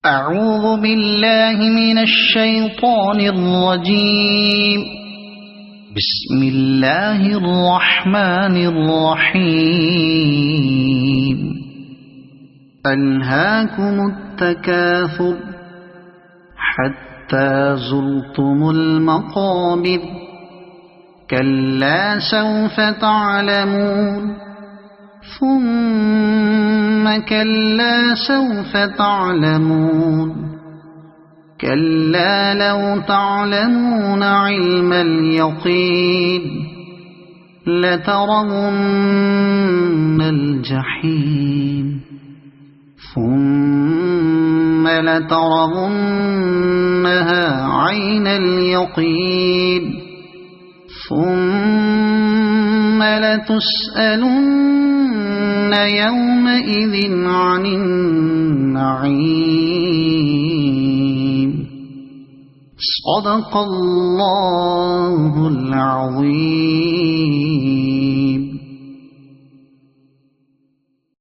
أعوذ بالله من الشيطان الرجيم. بسم الله الرحمن الرحيم. ألهاكم التكاثر حتى زرتم المقابر كلا سوف تعلمون ثم كلا سوف تعلمون كلا لو تعلمون علم اليقين لترون الجحيم ثم لترونها عين اليقين ثم لتسألن يومئذ عن النعيم. صدق الله العظيم.